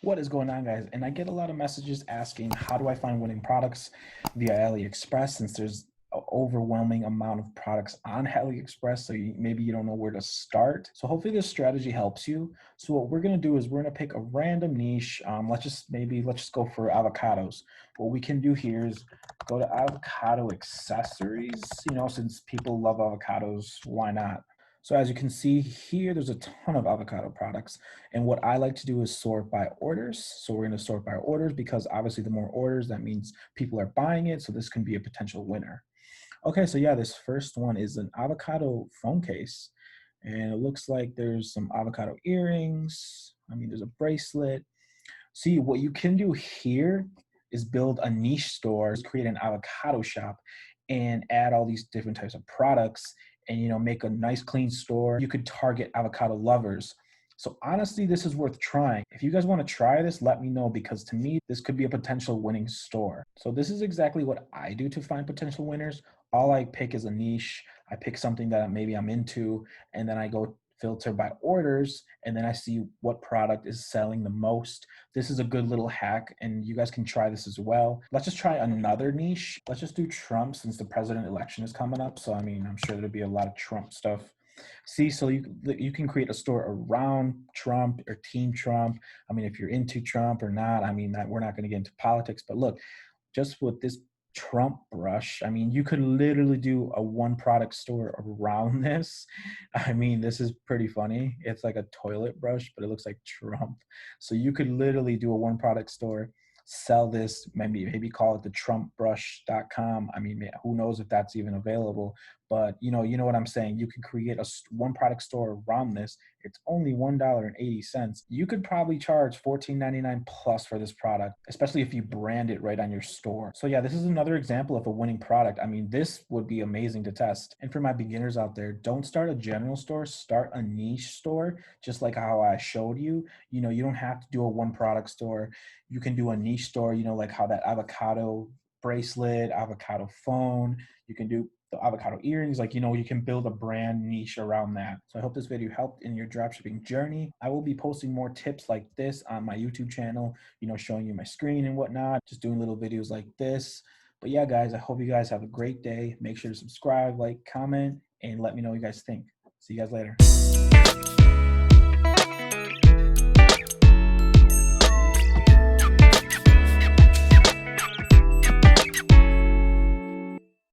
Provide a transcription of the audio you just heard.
What is going on, guys? And I get a lot of messages asking, how do I find winning products via Aliexpress, since there's an overwhelming amount of products on Aliexpress, so maybe you don't know where to start. So hopefully this strategy helps you. So what we're going to do is we're going to pick a random niche. Let's just go for avocados. What we can do here is go to avocado accessories, since people love avocados, why not? So as you can see here, there's a ton of avocado products. And what I like to do is sort by orders. So we're going to sort by orders because obviously the more orders, that means people are buying it. So this can be a potential winner. Okay, so yeah, this first one is an avocado phone case. And it looks like there's some avocado earrings. There's a bracelet. See, what you can do here is build a niche store, create an avocado shop, and add all these different types of products and make a nice clean store. You could target avocado lovers. So honestly, this is worth trying. If you guys want to try this, let me know, because to me, this could be a potential winning store. So this is exactly what I do to find potential winners. All I pick is a niche. I pick something that maybe I'm into, and then I go filter by orders, and then I see what product is selling the most. This is a good little hack, and you guys can try this as well. Let's just try another niche. Let's just do Trump, since the president election is coming up. So I'm sure there'll be a lot of Trump stuff. See, so you can create a store around Trump or Team Trump. If you're into Trump or not, we're not going to get into politics, but look, just with this Trump brush, you could literally do a one product store around this. This is pretty funny. It's like a toilet brush, but it looks like Trump. So you could literally do a one product store, sell this, maybe call it the trumpbrush.com. Who knows if that's even available, but you know what I'm saying. You can create a one product store around this. It's only $1.80. You could probably charge $14.99 plus for this product, especially if you brand it right on your store. So yeah, this is another example of a winning product. This would be amazing to test. And for my beginners out there, don't start a general store, start a niche store, just like how I showed you. You don't have to do a one product store. You can do a niche store, like how that avocado bracelet, avocado phone, you can do the avocado earrings, you can build a brand niche around that. So I hope this video helped in your dropshipping journey. I will be posting more tips like this on my YouTube channel, showing you my screen and whatnot, just doing little videos like this. But yeah, guys, I hope you guys have a great day. Make sure to subscribe, like, comment, and let me know what you guys think. See you guys later.